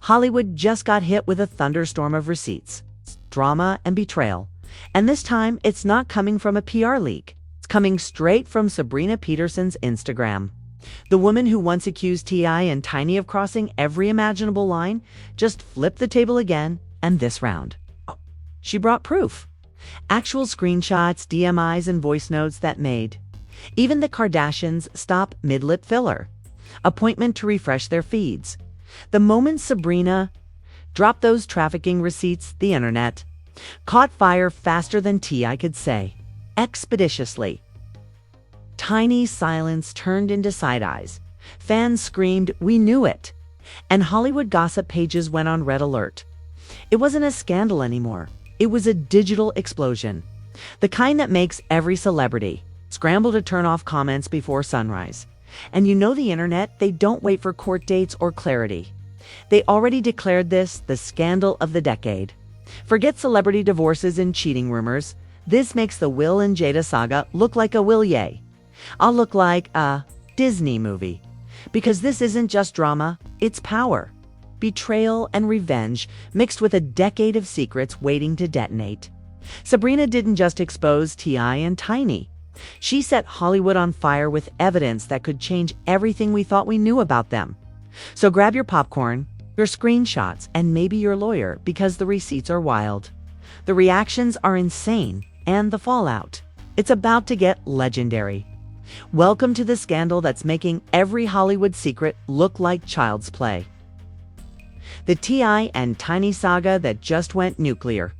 Hollywood just got hit with a thunderstorm of receipts, drama, and betrayal. And this time, it's not coming from a PR leak. It's coming straight from Sabrina Peterson's Instagram. The woman who once accused T.I. and Tiny of crossing every imaginable line just flipped the table again, and this round. She brought proof. Actual screenshots, DMIs, and voice notes that made even the Kardashians stop mid-lip filler. Appointment to refresh their feeds. The moment Sabrina dropped those trafficking receipts, the internet caught fire faster than T.I. could say. Expeditiously. Tiny's silence turned into side eyes. Fans screamed, "We knew it!" And Hollywood gossip pages went on red alert. It wasn't a scandal anymore. It was a digital explosion. The kind that makes every celebrity scramble to turn off comments before sunrise. And you know the internet, they don't wait for court dates or clarity. They already declared this the scandal of the decade. Forget celebrity divorces and cheating rumors. This makes the Will and Jada saga look like a Will Ye. I'll look like a Disney movie. Because this isn't just drama, it's power. Betrayal and revenge mixed with a decade of secrets waiting to detonate. Sabrina didn't just expose T.I. and Tiny. She set Hollywood on fire with evidence that could change everything we thought we knew about them. So grab your popcorn, your screenshots, and maybe your lawyer, because the receipts are wild. The reactions are insane, and the fallout. It's about to get legendary. Welcome to the scandal that's making every Hollywood secret look like child's play. The T.I. and Tiny saga that just went nuclear.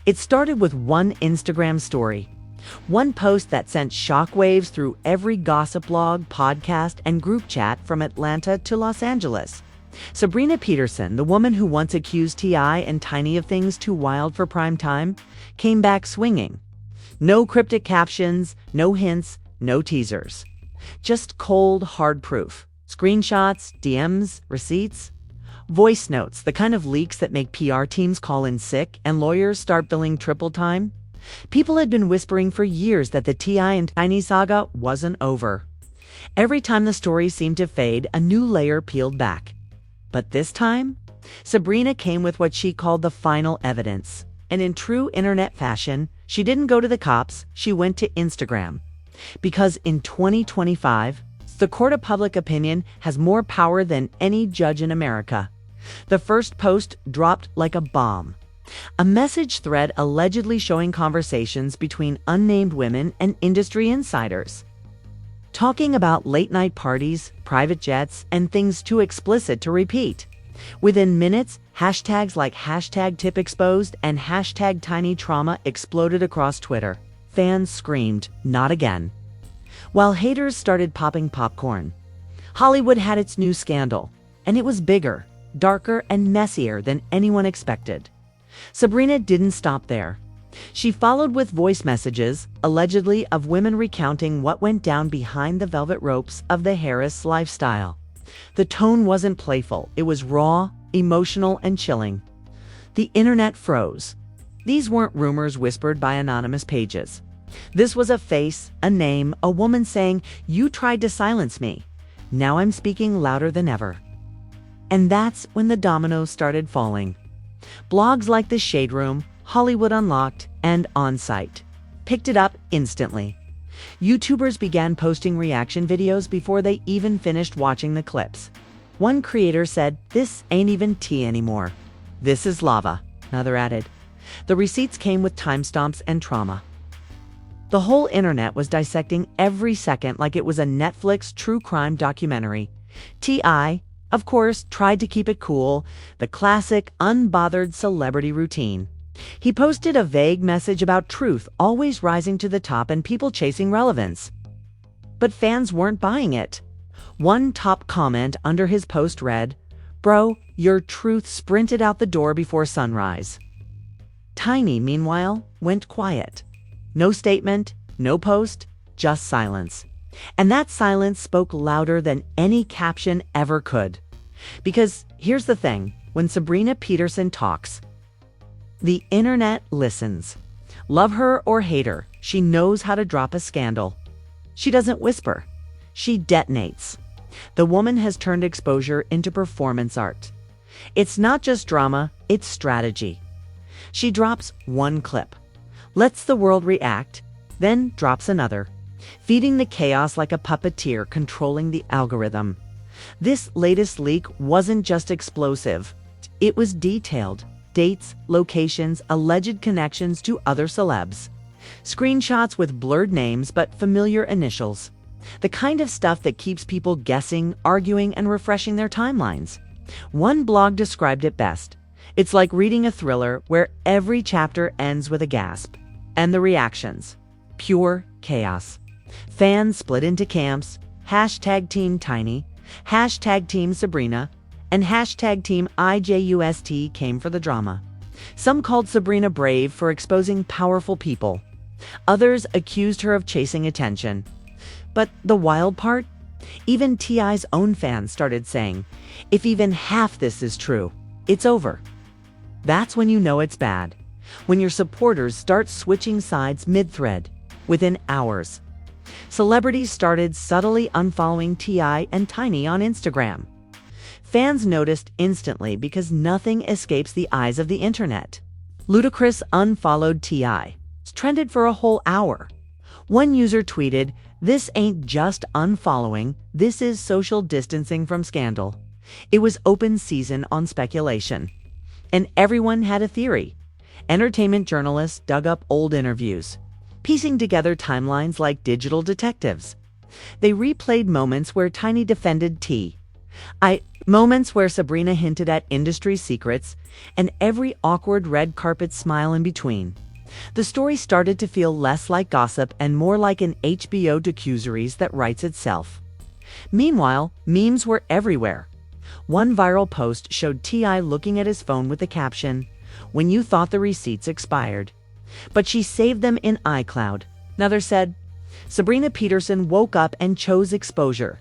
It started with one Instagram story. One post that sent shockwaves through every gossip blog, podcast, and group chat from Atlanta to Los Angeles. Sabrina Peterson, the woman who once accused T.I. and Tiny of things too wild for prime time, came back swinging. No cryptic captions, no hints, no teasers. Just cold, hard proof. Screenshots, DMs, receipts. Voice notes, the kind of leaks that make PR teams call in sick and lawyers start billing triple time. People had been whispering for years that the T.I. and Tiny saga wasn't over. Every time the story seemed to fade, a new layer peeled back. But this time, Sabrina came with what she called the final evidence. And in true internet fashion, she didn't go to the cops, she went to Instagram. Because in 2025, the court of public opinion has more power than any judge in America. The first post dropped like a bomb. A message thread allegedly showing conversations between unnamed women and industry insiders. Talking about late-night parties, private jets, and things too explicit to repeat. Within minutes, hashtags like #TipExposed and #TinyTrauma exploded across Twitter. Fans screamed, "Not again." While haters started popping popcorn. Hollywood had its new scandal, and it was bigger, darker, and messier than anyone expected. Sabrina didn't stop there. She followed with voice messages, allegedly of women recounting what went down behind the velvet ropes of the Harris lifestyle. The tone wasn't playful, it was raw, emotional, and chilling. The internet froze. These weren't rumors whispered by anonymous pages. This was a face, a name, a woman saying, "You tried to silence me. Now I'm speaking louder than ever." And that's when the dominoes started falling. Blogs like The Shade Room, Hollywood Unlocked, and On-Site picked it up instantly. YouTubers began posting reaction videos before they even finished watching the clips. One creator said, "This ain't even tea anymore. This is lava." Another added, "The receipts came with timestamps and trauma." The whole internet was dissecting every second like it was a Netflix true crime documentary. T.I., of course, tried to keep it cool, the classic, unbothered celebrity routine. He posted a vague message about truth always rising to the top and people chasing relevance. But fans weren't buying it. One top comment under his post read, "Bro, your truth sprinted out the door before sunrise." Tiny, meanwhile, went quiet. No statement, no post, just silence. And that silence spoke louder than any caption ever could. Because here's the thing, when Sabrina Peterson talks, the internet listens. Love her or hate her, she knows how to drop a scandal. She doesn't whisper, she detonates. The woman has turned exposure into performance art. It's not just drama, it's strategy. She drops one clip, lets the world react, then drops another, feeding the chaos like a puppeteer controlling the algorithm. This latest leak wasn't just explosive, it was detailed. Dates, locations, alleged connections to other celebs. Screenshots with blurred names but familiar initials. The kind of stuff that keeps people guessing, arguing, and refreshing their timelines. One blog described it best. It's like reading a thriller where every chapter ends with a gasp. And the reactions. Pure chaos. Fans split into camps. Hashtag Team Tiny. Hashtag Team Sabrina. And hashtag Team IJUST came for the drama. Some called Sabrina brave for exposing powerful people. Others accused her of chasing attention. But the wild part? Even T.I.'s own fans started saying, if even half this is true, it's over. That's when you know it's bad. When your supporters start switching sides mid-thread, within hours. Celebrities started subtly unfollowing T.I. and Tiny on Instagram. Fans noticed instantly because nothing escapes the eyes of the internet. Ludacris unfollowed T.I. It's trended for a whole hour. One user tweeted, "This ain't just unfollowing, this is social distancing from scandal." It was open season on speculation. And everyone had a theory. Entertainment journalists dug up old interviews, piecing together timelines like digital detectives. They replayed moments where Tiny defended moments where Sabrina hinted at industry secrets, and every awkward red carpet smile in between. The story started to feel less like gossip and more like an HBO docuseries that writes itself. Meanwhile, memes were everywhere. One viral post showed T.I. looking at his phone with the caption, "When you thought the receipts expired." But she saved them in iCloud. Another said, "Sabrina Peterson woke up and chose exposure."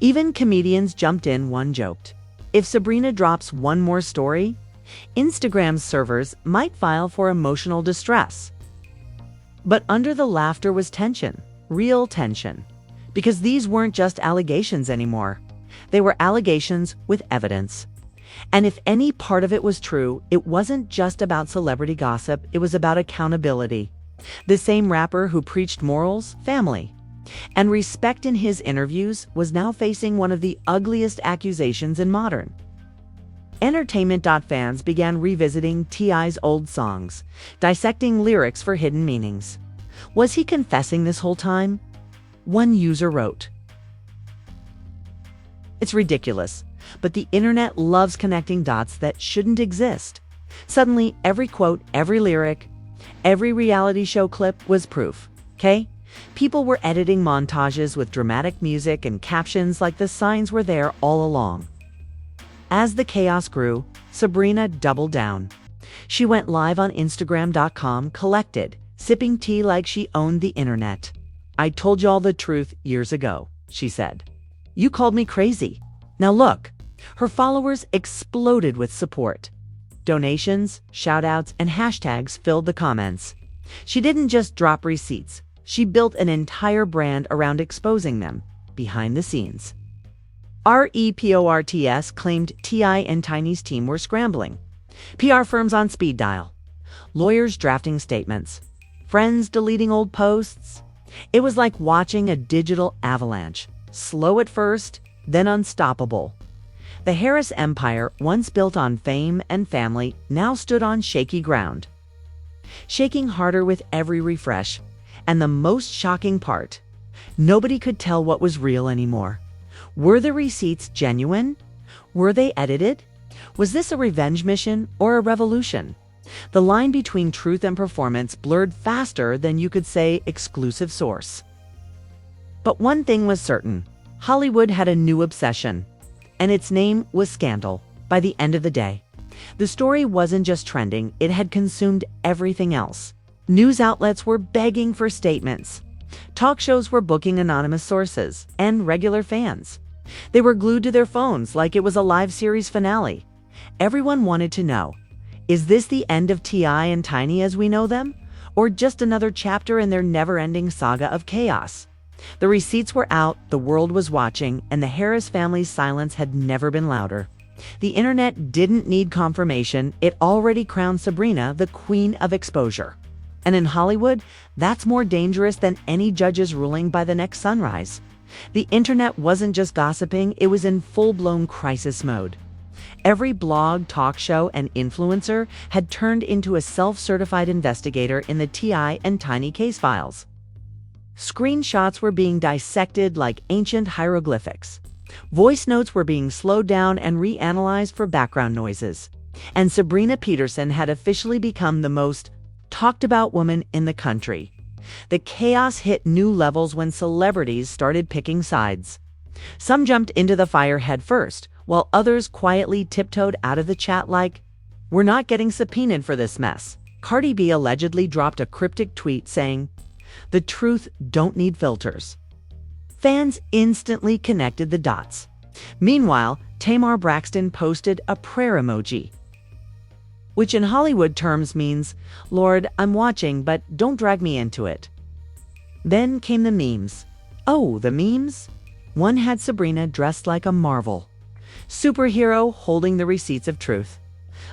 Even comedians jumped in. One joked, if Sabrina drops one more story, Instagram's servers might file for emotional distress. But under the laughter was tension, real tension, because these weren't just allegations anymore. They were allegations with evidence. And if any part of it was true, it wasn't just about celebrity gossip, it was about accountability. The same rapper who preached morals, family, and respect in his interviews was now facing one of the ugliest accusations in modern. Entertainment fans began revisiting T.I.'s old songs, dissecting lyrics for hidden meanings. Was he confessing this whole time? One user wrote, "It's ridiculous, but the internet loves connecting dots that shouldn't exist." Suddenly, every quote, every lyric, every reality show clip was proof, okay? People were editing montages with dramatic music and captions like the signs were there all along. As the chaos grew, Sabrina doubled down. She went live on Instagram.com, collected, sipping tea like she owned the internet. "I told you all the truth years ago," she said. "You called me crazy. Now look." Her followers exploded with support. Donations, shoutouts, and hashtags filled the comments. She didn't just drop receipts. She built an entire brand around exposing them, behind the scenes. ERUPTS claimed T.I. and Tiny's team were scrambling. PR firms on speed dial. Lawyers drafting statements. Friends deleting old posts. It was like watching a digital avalanche. Slow at first, then unstoppable. The Harris empire, once built on fame and family, now stood on shaky ground. Shaking harder with every refresh. And the most shocking part, nobody could tell what was real anymore. Were the receipts genuine? Were they edited? Was this a revenge mission or a revolution? The line between truth and performance blurred faster than you could say exclusive source. But one thing was certain, Hollywood had a new obsession, and its name was scandal. By the end of the day, the story wasn't just trending, it had consumed everything else. News outlets were begging for statements. Talk shows were booking anonymous sources and regular fans. They were glued to their phones like it was a live series finale. Everyone wanted to know, is this the end of T.I. and Tiny as we know them? Or just another chapter in their never-ending saga of chaos? The receipts were out, the world was watching, and the Harris family's silence had never been louder. The internet didn't need confirmation, it already crowned Sabrina the queen of exposure. And in Hollywood, that's more dangerous than any judge's ruling by the next sunrise. The internet wasn't just gossiping, it was in full-blown crisis mode. Every blog, talk show, and influencer had turned into a self-certified investigator in the T.I. and Tiny case files. Screenshots were being dissected like ancient hieroglyphics. Voice notes were being slowed down and reanalyzed for background noises. And Sabrina Peterson had officially become the most talked about woman in the country. The chaos hit new levels when celebrities started picking sides. Some jumped into the fire head first, while others quietly tiptoed out of the chat like, "We're not getting subpoenaed for this mess." Cardi B allegedly dropped a cryptic tweet saying, "The truth don't need filters." Fans instantly connected the dots. Meanwhile, Tamar Braxton posted a prayer emoji, which in Hollywood terms means, "Lord, I'm watching, but don't drag me into it." Then came the memes. Oh, the memes? One had Sabrina dressed like a Marvel superhero holding the receipts of truth,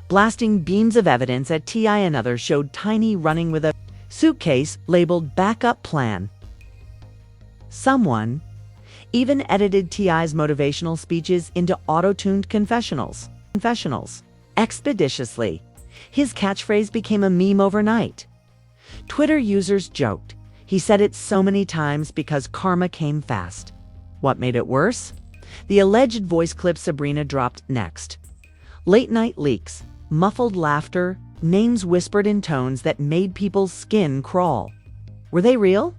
blasting beams of evidence at T.I. and others showed Tiny running with a suitcase labeled backup plan. Someone even edited T.I.'s motivational speeches into auto-tuned confessionals expeditiously. His catchphrase became a meme overnight. Twitter users joked, "He said it so many times because karma came fast." What made it worse? The alleged voice clip Sabrina dropped next. Late-night leaks, muffled laughter, names whispered in tones that made people's skin crawl. Were they real?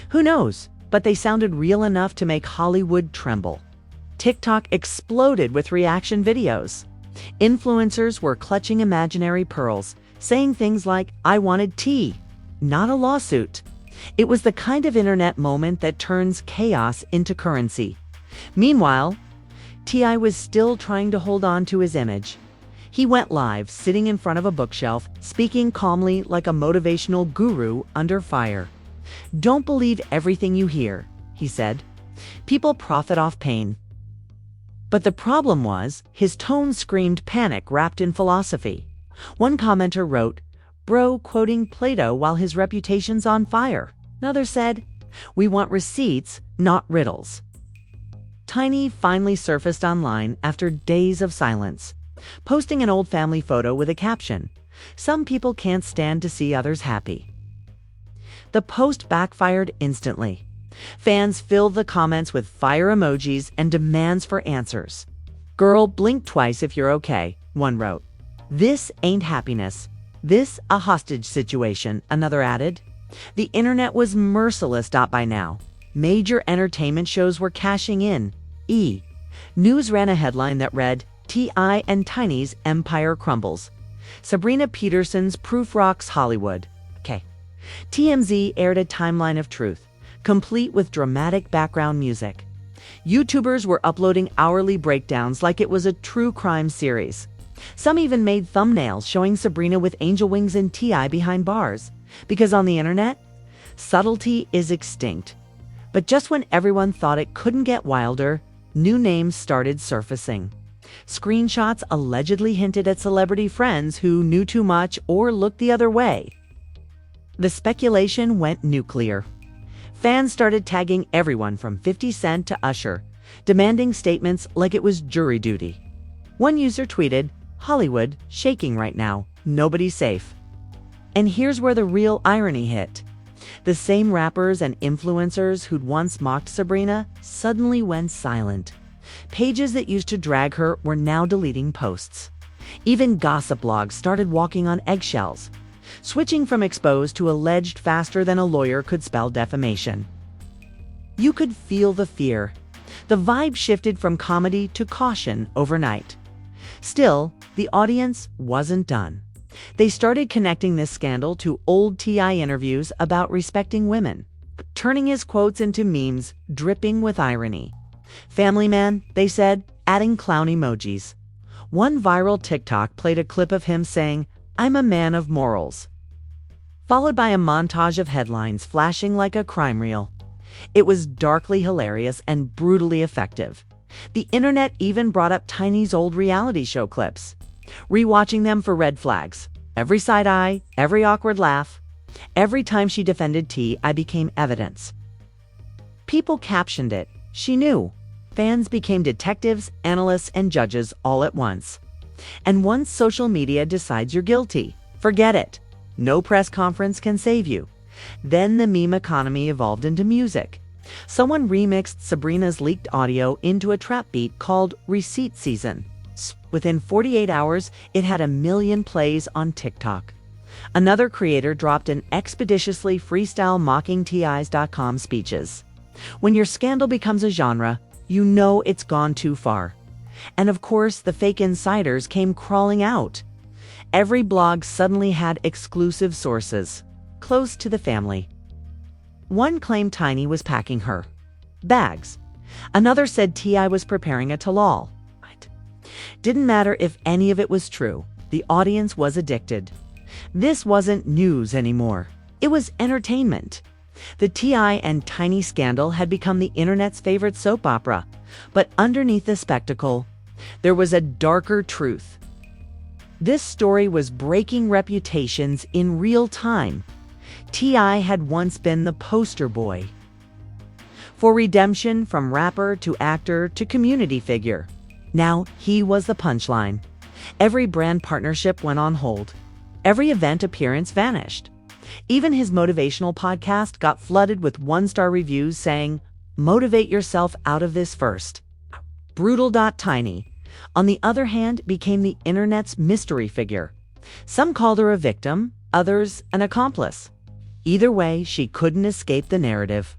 Who knows, but they sounded real enough to make Hollywood tremble. TikTok exploded with reaction videos. Influencers were clutching imaginary pearls, saying things like, "I wanted tea, not a lawsuit." It was the kind of internet moment that turns chaos into currency. Meanwhile, T.I. was still trying to hold on to his image. He went live, sitting in front of a bookshelf, speaking calmly like a motivational guru under fire. "Don't believe everything you hear," he said. "People profit off pain." But the problem was, his tone screamed panic wrapped in philosophy. One commenter wrote, "Bro quoting Plato while his reputation's on fire." Another said, "We want receipts, not riddles." Tiny finally surfaced online after days of silence, posting an old family photo with a caption, "Some people can't stand to see others happy." The post backfired instantly. Fans filled the comments with fire emojis and demands for answers. "Girl, blink twice if you're okay," one wrote. "This ain't happiness. This a hostage situation," another added. The internet was merciless. By now, major entertainment shows were cashing in. News ran a headline that read, "T.I. and Tiny's empire crumbles. Sabrina Peterson's proof rocks Hollywood." TMZ aired a timeline of truth, complete with dramatic background music. YouTubers were uploading hourly breakdowns like it was a true crime series. Some even made thumbnails showing Sabrina with angel wings and T.I. behind bars. Because on the internet, subtlety is extinct. But just when everyone thought it couldn't get wilder, new names started surfacing. Screenshots allegedly hinted at celebrity friends who knew too much or looked the other way. The speculation went nuclear. Fans started tagging everyone from 50 Cent to Usher, demanding statements like it was jury duty. One user tweeted, "Hollywood, shaking right now. Nobody's safe." And here's where the real irony hit. The same rappers and influencers who'd once mocked Sabrina suddenly went silent. Pages that used to drag her were now deleting posts. Even gossip blogs started walking on eggshells, switching from exposed to alleged faster than a lawyer could spell defamation. You could feel the fear. The vibe shifted from comedy to caution overnight. Still, the audience wasn't done. They started connecting this scandal to old T.I. interviews about respecting women, turning his quotes into memes dripping with irony. "Family man," they said, adding clown emojis. One viral TikTok played a clip of him saying, "I'm a man of morals," followed by a montage of headlines flashing like a crime reel. It was darkly hilarious and brutally effective. The internet even brought up Tiny's old reality show clips, rewatching them for red flags. Every side eye, every awkward laugh. Every time she defended T.I. became evidence. People captioned it. She knew. Fans became detectives, analysts, and judges all at once. And once social media decides you're guilty, forget it. No press conference can save you. Then the meme economy evolved into music. Someone remixed Sabrina's leaked audio into a trap beat called Receipt Season. Within 48 hours, it had 1 million plays on TikTok. Another creator dropped an expeditiously freestyle mocking TI's.com speeches. When your scandal becomes a genre, you know it's gone too far. And of course, the fake insiders came crawling out. Every blog suddenly had exclusive sources, close to the family. One claimed Tiny was packing her bags. Another said T.I. was preparing a tell-all. Didn't matter if any of it was true. The audience was addicted. This wasn't news anymore. It was entertainment. The T.I. and Tiny scandal had become the internet's favorite soap opera. But underneath the spectacle, there was a darker truth. This story was breaking reputations in real time. T.I. had once been the poster boy for redemption, from rapper to actor to community figure. Now he was the punchline. Every brand partnership went on hold. Every event appearance vanished. Even his motivational podcast got flooded with 1-star reviews saying, "Motivate yourself out of this first." Brutal.Tiny, on the other hand, became the internet's mystery figure. Some called her a victim, others an accomplice. Either way, she couldn't escape the narrative.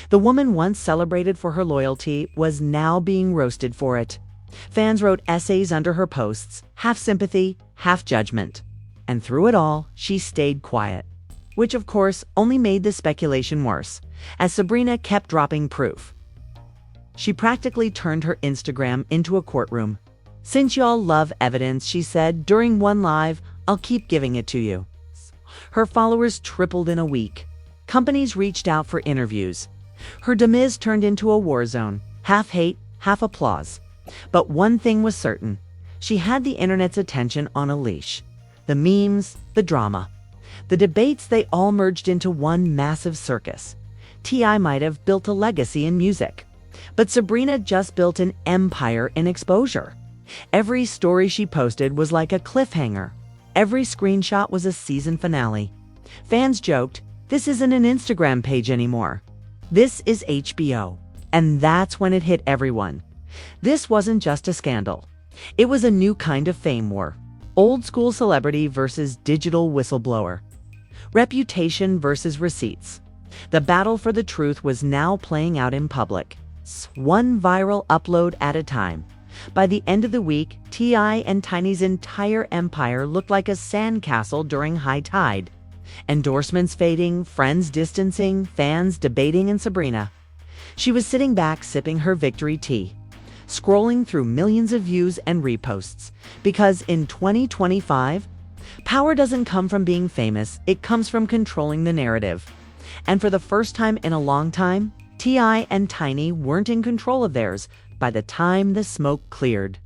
The woman once celebrated for her loyalty was now being roasted for it. Fans wrote essays under her posts, half sympathy, half judgment. And through it all, she stayed quiet, which of course only made the speculation worse, as Sabrina kept dropping proof. She practically turned her Instagram into a courtroom. "Since y'all love evidence," she said during one live, "I'll keep giving it to you." Her followers tripled in a week. Companies reached out for interviews. Her demise turned into a war zone, half hate, half applause. But one thing was certain. She had the internet's attention on a leash. The memes, the drama, the debates, they all merged into one massive circus. T.I. might have built a legacy in music, but Sabrina just built an empire in exposure. Every story she posted was like a cliffhanger. Every screenshot was a season finale. Fans joked, "This isn't an Instagram page anymore. This is HBO." And that's when it hit everyone. This wasn't just a scandal. It was a new kind of fame war. Old school celebrity versus digital whistleblower. Reputation versus receipts. The battle for the truth was now playing out in public. One viral upload at a time. By the end of the week, T.I. and Tiny's entire empire looked like a sandcastle during high tide. Endorsements fading, friends distancing, fans debating, and Sabrina. She was sitting back sipping her victory tea, scrolling through millions of views and reposts. Because in 2025, power doesn't come from being famous, it comes from controlling the narrative. And for the first time in a long time, T.I. and Tiny weren't in control of theirs by the time the smoke cleared.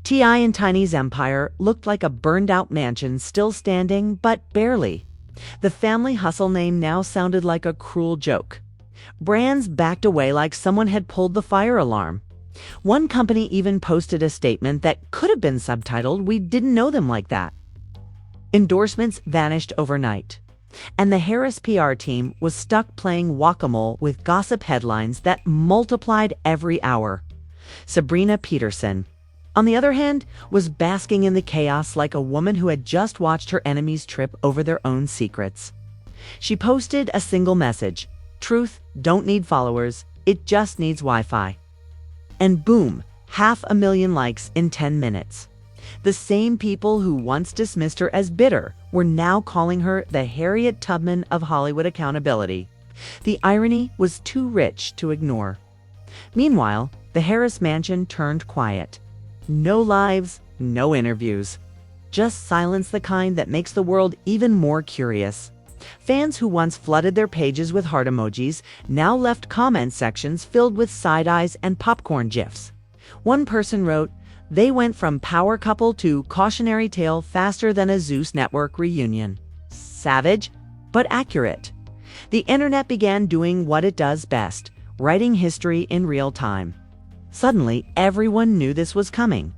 T.I. and Tiny's empire looked like a burned-out mansion still standing, but barely. The family hustle name now sounded like a cruel joke. Brands backed away like someone had pulled the fire alarm. One company even posted a statement that could have been subtitled, "We didn't know them like that." Endorsements vanished overnight. And the Harris PR team was stuck playing whack-a-mole with gossip headlines that multiplied every hour. Sabrina Peterson, on the other hand, was basking in the chaos like a woman who had just watched her enemies trip over their own secrets. She posted a single message: "Truth don't need followers, it just needs Wi-Fi." And boom, 500,000 likes in 10 minutes. The same people who once dismissed her as bitter were now calling her the Harriet Tubman of Hollywood accountability. The irony was too rich to ignore. Meanwhile, the Harris mansion turned quiet. No lives, no interviews. Just silence, the kind that makes the world even more curious. Fans who once flooded their pages with heart emojis now left comment sections filled with side eyes and popcorn gifs. One person wrote, "They went from power couple to cautionary tale faster than a Zeus Network reunion." Savage, but accurate. The internet began doing what it does best, writing history in real time. Suddenly, everyone knew this was coming.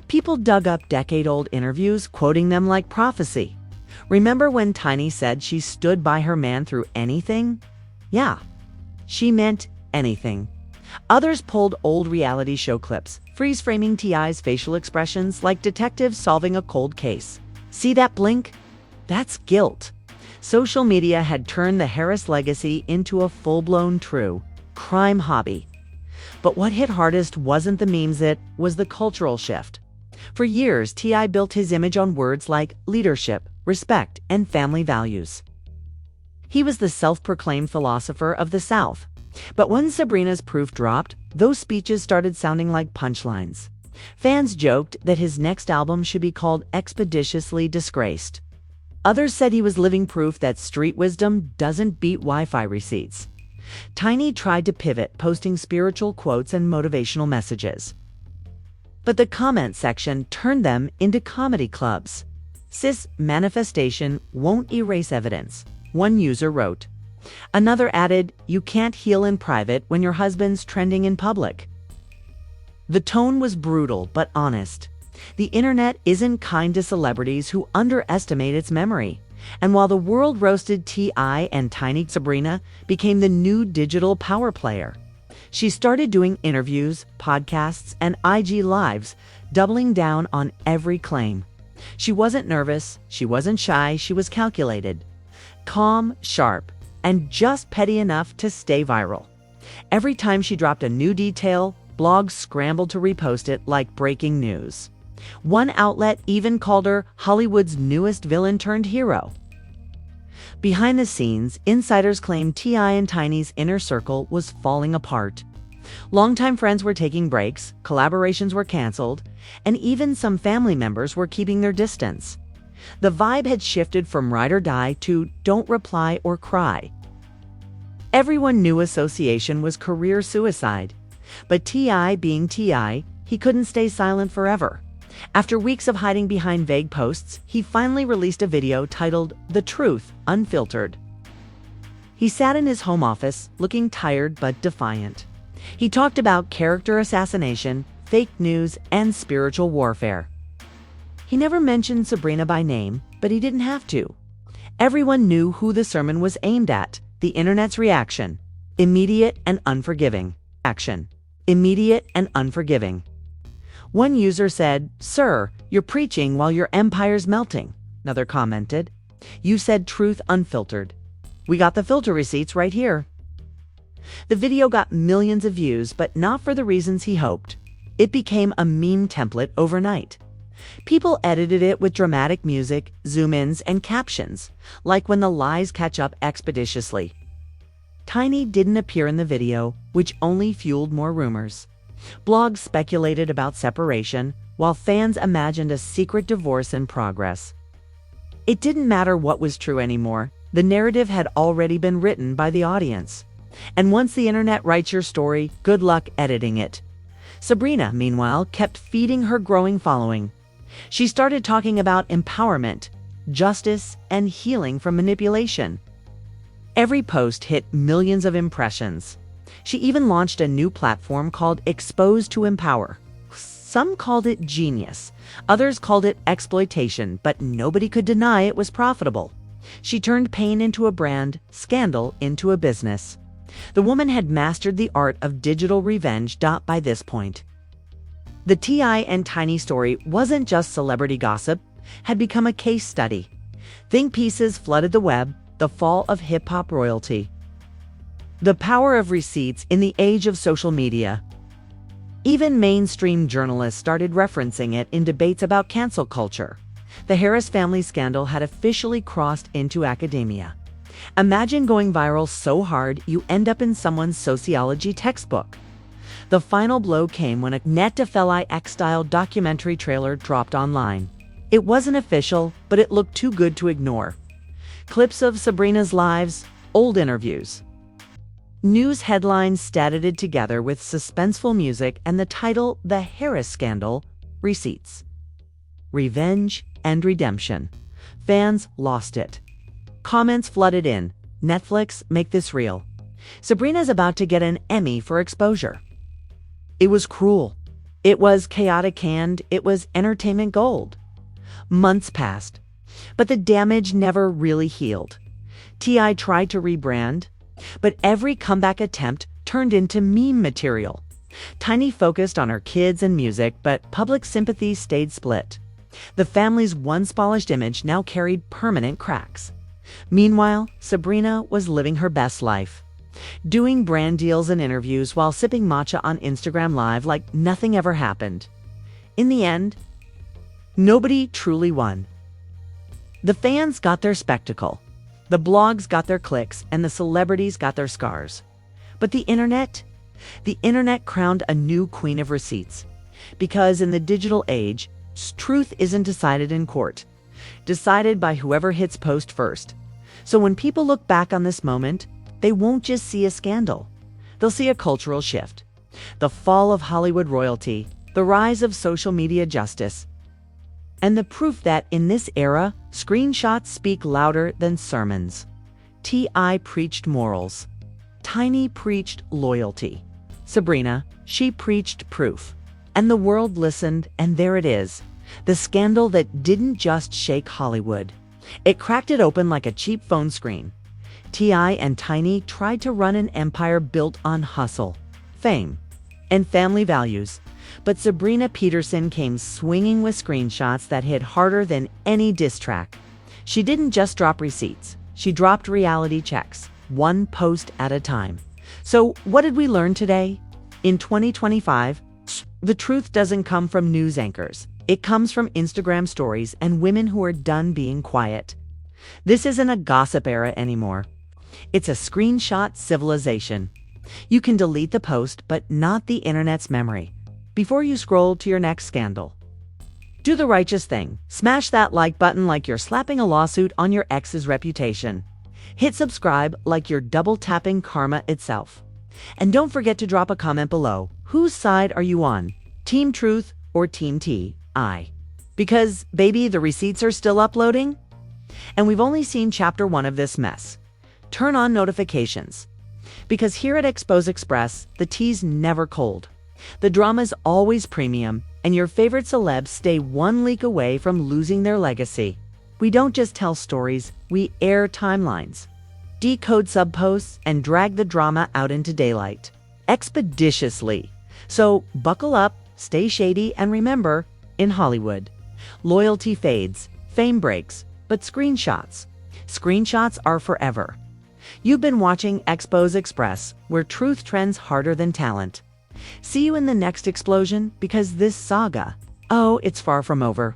People dug up decade-old interviews, quoting them like prophecy. Remember when Tiny said she stood by her man through anything? Yeah, she meant anything. Others pulled old reality show clips, freeze-framing T.I.'s facial expressions like detectives solving a cold case. See that blink? That's guilt. Social media had turned the Harris legacy into a full-blown true crime hobby. But what hit hardest wasn't the memes, it was the cultural shift. For years, T.I. built his image on words like leadership, respect, and family values. He was the self-proclaimed philosopher of the South. But when Sabrina's proof dropped, those speeches started sounding like punchlines. Fans joked that his next album should be called Expeditiously Disgraced. Others said he was living proof that street wisdom doesn't beat Wi-Fi receipts. Tiny tried to pivot, posting spiritual quotes and motivational messages. But the comment section turned them into comedy clubs. "Cis manifestation won't erase evidence," one user wrote. Another added, "You can't heal in private when your husband's trending in public." The tone was brutal but honest. The internet isn't kind to celebrities who underestimate its memory. And while the world roasted T.I. and Tiny, Sabrina became the new digital power player. She started doing interviews, podcasts, and IG Lives, doubling down on every claim. She wasn't nervous, she wasn't shy, she was calculated. Calm, sharp, and just petty enough to stay viral. Every time she dropped a new detail, blogs scrambled to repost it like breaking news. One outlet even called her Hollywood's newest villain turned hero. Behind the scenes, insiders claimed T.I. and Tiny's inner circle was falling apart. Longtime friends were taking breaks, collaborations were canceled, and even some family members were keeping their distance. The vibe had shifted from ride or die to don't reply or cry. Everyone knew association was career suicide. But T.I. being T.I., he couldn't stay silent forever. After weeks of hiding behind vague posts, he finally released a video titled "The Truth Unfiltered." He sat in his home office, looking tired but defiant. He talked about character assassination, fake news, and spiritual warfare. He never mentioned Sabrina by name, but he didn't have to. Everyone knew who the sermon was aimed at: the internet's reaction. Immediate and unforgiving. Immediate and unforgiving. One user said, "Sir, you're preaching while your empire's melting." Another commented, "You said truth unfiltered. We got the filter receipts right here." The video got millions of views, but not for the reasons he hoped. It became a meme template overnight. People edited it with dramatic music, zoom-ins, and captions, like when the lies catch up expeditiously. Tiny didn't appear in the video, which only fueled more rumors. Blogs speculated about separation, while fans imagined a secret divorce in progress. It didn't matter what was true anymore. The narrative had already been written by the audience. And once the internet writes your story, good luck editing it. Sabrina, meanwhile, kept feeding her growing following. She started talking about empowerment, justice, and healing from manipulation. Every post hit millions of impressions. She even launched a new platform called Expose to Empower. Some called it genius, others called it exploitation, but nobody could deny it was profitable. She turned pain into a brand, scandal into a business. The woman had mastered the art of digital revenge. By this point, the T.I. and Tiny story wasn't just celebrity gossip, had become a case study. Think pieces flooded the web, the fall of hip-hop royalty. The power of receipts in the age of social media. Even mainstream journalists started referencing it in debates about cancel culture. The Harris family scandal had officially crossed into academia. Imagine going viral so hard you end up in someone's sociology textbook. The final blow came when a Netflix X-style documentary trailer dropped online. It wasn't official, but it looked too good to ignore. Clips of Sabrina's lives, old interviews, News headlines statied together with suspenseful music and the title The Harris Scandal, Receipts. Revenge and redemption. Fans lost it. Comments flooded in. Netflix, make this real. Sabrina's about to get an Emmy for exposure. It was cruel. It was chaotic and it was entertainment gold. Months passed, but the damage never really healed. T.I. tried to rebrand, but every comeback attempt turned into meme material. Tiny focused on her kids and music, but public sympathy stayed split. The family's once polished image now carried permanent cracks. Meanwhile, Sabrina was living her best life, doing brand deals and interviews while sipping matcha on Instagram Live like nothing ever happened. In the end, nobody truly won. The fans got their spectacle, the blogs got their clicks, and the celebrities got their scars. But the internet crowned a new queen of receipts. Because in the digital age, truth isn't decided in court, decided by whoever hits post first. So when people look back on this moment, they won't just see a scandal. They'll see a cultural shift, the fall of Hollywood royalty, the rise of social media justice, and the proof that in this era, screenshots speak louder than sermons. T.I. preached morals. Tiny preached loyalty. Sabrina, she preached proof. And the world listened, and there it is. The scandal that didn't just shake Hollywood. It cracked it open like a cheap phone screen. T.I. and Tiny tried to run an empire built on hustle, fame, and family values. But Sabrina Peterson came swinging with screenshots that hit harder than any diss track. She didn't just drop receipts. She dropped reality checks, one post at a time. So what did we learn today? In 2025, the truth doesn't come from news anchors. It comes from Instagram stories and women who are done being quiet. This isn't a gossip era anymore. It's a screenshot civilization. You can delete the post, but not the internet's memory. Before you scroll to your next scandal, do the righteous thing. Smash that like button like you're slapping a lawsuit on your ex's reputation. Hit subscribe like you're double tapping karma itself. And don't forget to drop a comment below. Whose side are you on? Team Truth or Team T.I.? Because, baby, the receipts are still uploading. And we've only seen chapter 1 of this mess. Turn on notifications. Because here at Expose Express, the tea's never cold. The drama's always premium, and your favorite celebs stay one leak away from losing their legacy. We don't just tell stories, we air timelines, decode subposts, and drag the drama out into daylight. Expeditiously. So buckle up, stay shady, and remember, in Hollywood, loyalty fades, fame breaks, but screenshots are forever. You've been watching Expose Express, where truth trends harder than talent. See you in the next explosion, because this saga, oh, it's far from over.